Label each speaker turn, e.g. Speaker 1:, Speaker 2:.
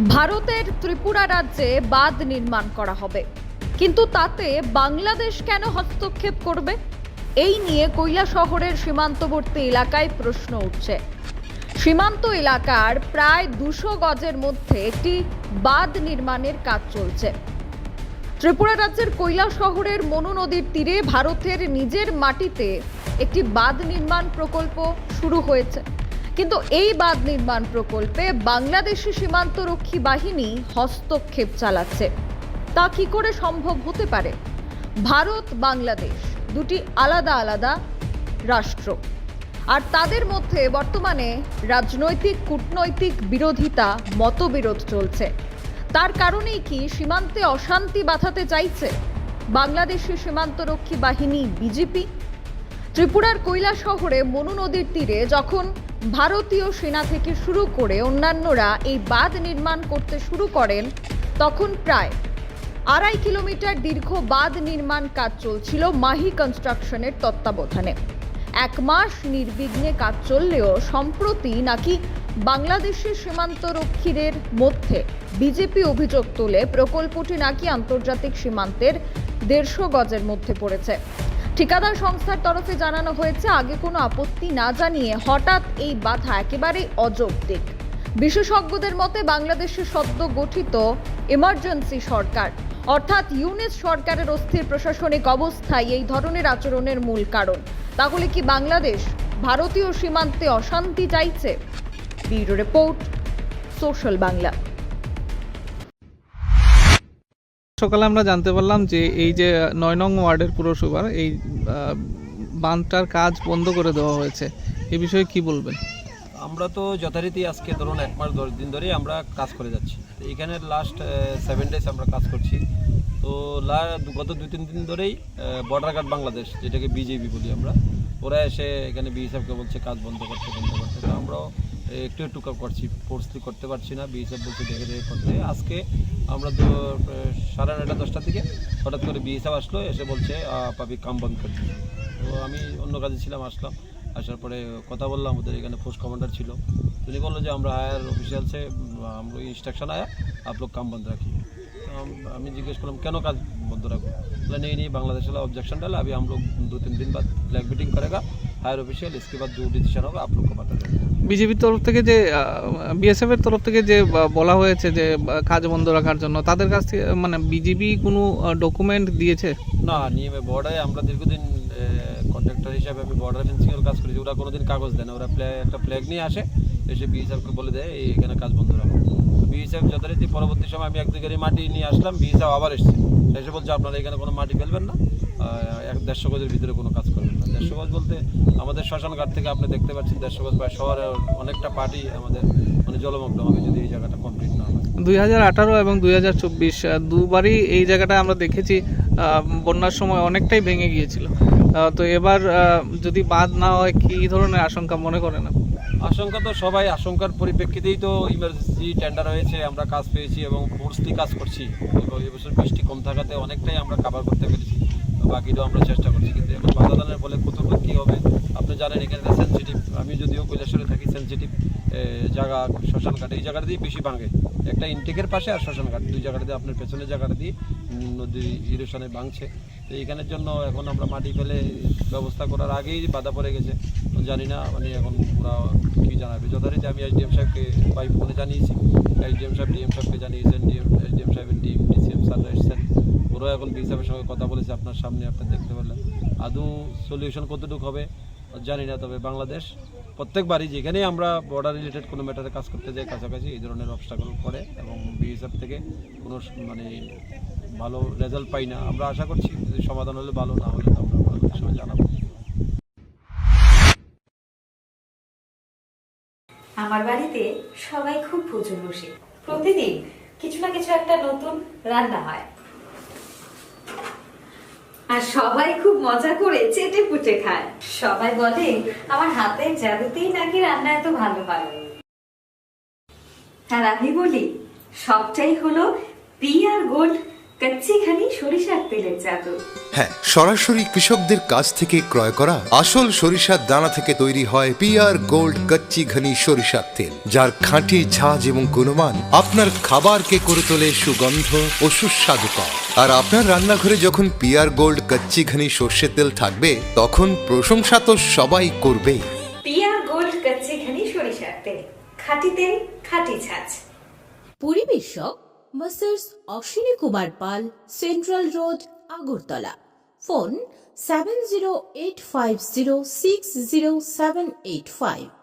Speaker 1: ভারতের ত্রিপুরা রাজ্যে বাঁধ নির্মাণ করা হবে, কিন্তু তাতে বাংলাদেশ কেন হস্তক্ষেপ করবে? এই নিয়ে কৈলাসহরের সীমান্তবর্তী এলাকায় প্রশ্ন উঠছে। সীমান্ত এলাকার প্রায় 200 গজের মধ্যে একটি বাঁধ নির্মাণের কাজ চলছে। ত্রিপুরা রাজ্যের কৈলাসহরের মনু নদীর তীরে ভারতের নিজের মাটিতে একটি বাঁধ নির্মাণ প্রকল্প শুরু হয়েছে, কিন্তু এই বাঁধ নির্মাণ প্রকল্পে বাংলাদেশি সীমান্তরক্ষী বাহিনী হস্তক্ষেপ চালাচ্ছে। তা কি করে সম্ভব হতে পারে? ভারত বাংলাদেশ দুটি আলাদা আলাদা রাষ্ট্র, আর তাদের মধ্যে বর্তমানে রাজনৈতিক কূটনৈতিক বিরোধিতা, মতবিরোধ চলছে। তার কারণেই কি সীমান্তে অশান্তি বাঁধাতে চাইছে বাংলাদেশি সীমান্তরক্ষী বাহিনী বিজেপি? ত্রিপুরার কৈলাসহরে মনু নদীর তীরে যখন ভারতীয় সেনা থেকে শুরু করে অন্যান্যরা এই বাঁধ নির্মাণ করতে শুরু করেন, তখন প্রায় 2.5 কিলোমিটার দীর্ঘ বাঁধ নির্মাণ কাজ চলছিল মাহি কনস্ট্রাকশনের তত্ত্বাবধানে। 1 মাস নির্বিঘ্নে কাজ চললেও সম্প্রতি নাকি বাংলাদেশের সীমান্তরক্ষীদের মধ্যে বিজেপি অভিযোগ তোলে প্রকল্পটি নাকি আন্তর্জাতিক সীমান্তের 150 গজের মধ্যে পড়েছে। ঠিকাদার সংস্থার তরফে জানানো হয়েছে, আগে কোনো আপত্তি না জানিয়ে হঠাৎ এই বাধা একেবারেই অযৌক্তিক। বিশেষজ্ঞদের মতে বাংলাদেশের সদ্য গঠিত এমার্জেন্সি সরকার অর্থাৎ ইউনিস সরকারের অস্থির প্রশাসনিক অবস্থায় এই ধরনের আচরণের মূল কারণ। তাহলে কি বাংলাদেশ ভারতীয় সীমান্তে অশান্তি চাইছে? Bureau report, social Bangla.
Speaker 2: সকালে আমরা জানতে পারলাম যে এই যে 9 নং ওয়ার্ডের পুরসভার এই বাঁধটার কাজ বন্ধ করে দেওয়া হয়েছে, এই বিষয়ে কি বলবেন?
Speaker 3: আমরা তো যথারীতি আজকে ধরুন 1 মাস 10 দিন ধরেই আমরা কাজ করে যাচ্ছি। এখানে লাস্ট 7 ডেজ আমরা কাজ করছি। তো গত 2-3 দিন ধরেই বর্ডার গার্ড বাংলাদেশ, যেটাকে বিজেপি বলি আমরা, ওরা এসে এখানে বিএসএফকে বলছে কাজ বন্ধ করতে। তো আমরাও একটু করছি, ফোর্সলি করতে পারছি না। বিএসএফ বলছে দেখে করতে। আজকে আমরা তো 9:30 10টা থেকে হঠাৎ করে বিএসএফ আসলো, এসে বলছে পাবি কাম বন্ধ করে দিচ্ছে। তো আমি অন্য কাজে ছিলাম, আসলাম। আসার পরে কথা বললাম, ওদের এখানে ফোর্স কমান্ডার ছিল। তিনি বললো যে আমরা হায়ার অফিসিয়াল से हम लोग इंस्ट्रक्शन आया, आप लोग काम बंद रखिए। तो আমি জিজ্ঞেস করলাম কেন কাজ বন্ধ রাখবো? बोला नहीं बांग्लादेश वाला ऑब्जेक्शन डाला, अभी हम लोग 2-3 दिन बाद फ्लैग मीटिंग करेगा हायर ऑफिशियल, इसके बाद जो डिसीजन होगा आप लोग को बता देंगे।
Speaker 2: বিজেপির তরফ থেকে যে বিএসএফ এর তরফ থেকে যে বলা হয়েছে যে কাজ বন্ধ রাখার জন্য, তাদের কাছ থেকে মানে বিজেপি কোনো ডকুমেন্ট দিয়েছে?
Speaker 3: না, নিয়মে বর্ডারে আমরা দীর্ঘদিন কন্ট্রাক্টর হিসাবে আমি বর্ডার ফেন্সিংয়ের কাজ করেছি। ওরা কোনোদিন কাগজ দেয় না, ওরা একটা ফ্ল্যাগ নিয়ে আসে, এসে বিএসএফকে বলে দেয় এখানে কাজ বন্ধ রাখো। বিএসএফ যথারীতি পরবর্তী সময় আমি 1-2 গাড়ি মাটি নিয়ে আসলাম, বিএসএফ আবার এসে বলছে আপনারা এখানে কোনো মাটি ফেলবেন না, 150 গজের ভিতরে কোনো কাজ করবেন না। 150 গজ বলতে আমাদের শ্মশান ঘাট থেকে আপনি দেখতে পাচ্ছেন 150 গজ, বা শহরের অনেকটা পার্টি আমাদের মানে জলমগ্ন হবে যদি এই জায়গাটা কমপ্লিট না হয়।
Speaker 2: 2018 এবং 2024 দুবারই এই জায়গাটা আমরা দেখেছি বন্যার সময় অনেকটাই ভেঙে গিয়েছিল। তো এবার যদি বাঁধ না হয় কি ধরনের আশঙ্কা মনে করেন?
Speaker 3: আশঙ্কা তো সবাই, আশঙ্কার পরিপ্রেক্ষিতেই তো ইমার্জেন্সি টেন্ডার হয়েছে, আমরা কাজ পেয়েছি এবং ফোর্সলি কাজ করছি। এবছর বৃষ্টি কম থাকাতে অনেকটাই আমরা কাভার করতে পেরেছি, বাকিটাও আমরা চেষ্টা করছি। কিন্তু এখন বাধাদানের ফলে কতটুকু কী হবে আপনি জানেন। এখানে সেন্সিটিভ, আমি যদিও কৈলাসহরে থাকি, সেন্সিটিভ জায়গা শ্মশান ঘাট, এই জায়গাটা দিয়ে বেশি ভাঙে। একটা ইনটেকের পাশে আর শ্মশান ঘাট, 2 জায়গাটা দিয়ে আপনার পেছনের জায়গাটা দিয়ে নদী ইরোশনে ভাঙছে। তো এইখানের জন্য এখন আমরা মাটি ফেলে ব্যবস্থা করার আগেই বাধা পড়ে গেছে। জানি না মানে এখন ওরা কী জানাবে। যথারীতি আমি এসডিএম সাহেবকে বাই ফোনে জানিয়েছি, এসডিএম সাহেব ডিএম সাহেবকে জানিয়েছেন, এসডিএম সাহেবের টিম ডিসিএম স্যাররা এসছেন, ওরাও এখন বিএসএফের সঙ্গে কথা বলেছে। আপনার সামনে আপনি দেখতে পারলেন। আদৌ সলিউশন কতটুকু হবে জানি না, তবে বাংলাদেশ প্রত্যেকবারই যেখানেই আমরা বর্ডার রিলেটেড কোনো ম্যাটারে কাজ করতে যাই কাছাকাছি এই ধরনের অবস্ট্রাগল করে এবং বিএসএফ থেকে কোনো মানে ভালো রেজাল্ট পাই না। আমরা আশা করছি যদি সমাধান হলে ভালো, না হলে আমরা ভালো সময় জানাবো।
Speaker 4: আমার বাড়িতে সবাই খুব প্রচুর বসে, প্রতিদিন কিছু না কিছু একটা নতুন রান্না হয়, আর সবাই খুব মজা করে চেটে পুটে খায়। সবাই বলে আমার হাতের জাদুতেই নাকি রান্না এত ভালো হয়। আর আমি বলি সবটাই হলো পি আর গোল্ড কচ্চি ঘনি সরিষার তেলের জাদু।
Speaker 5: হ্যাঁ, সরাসরি কৃষকদের কাছ থেকে ক্রয় করা আসল সরিষার দানা থেকে তৈরি হয় পিআর গোল্ড কচ্চি ঘনি সরিষার তেল, যার খাঁটি ঝাঁজ এবং গুণমান আপনার খাবারকে করে তোলে সুগন্ধ ও সুস্বাদুকর। আর আপনার রান্নাঘরে যখন পিআর গোল্ড কচ্চি ঘনি সর্ষের তেল থাকবে, তখন প্রশংসা তো সবাই করবে।
Speaker 4: পিয়া গোল্ড কচ্চি ঘনি সরিষার তেল, খাঁটি তেল, খাঁটি ছাঁচ।
Speaker 6: পরিবেশক Messrs Ashwini Kumar Pal, central road, Agartala. Phone 7085060785।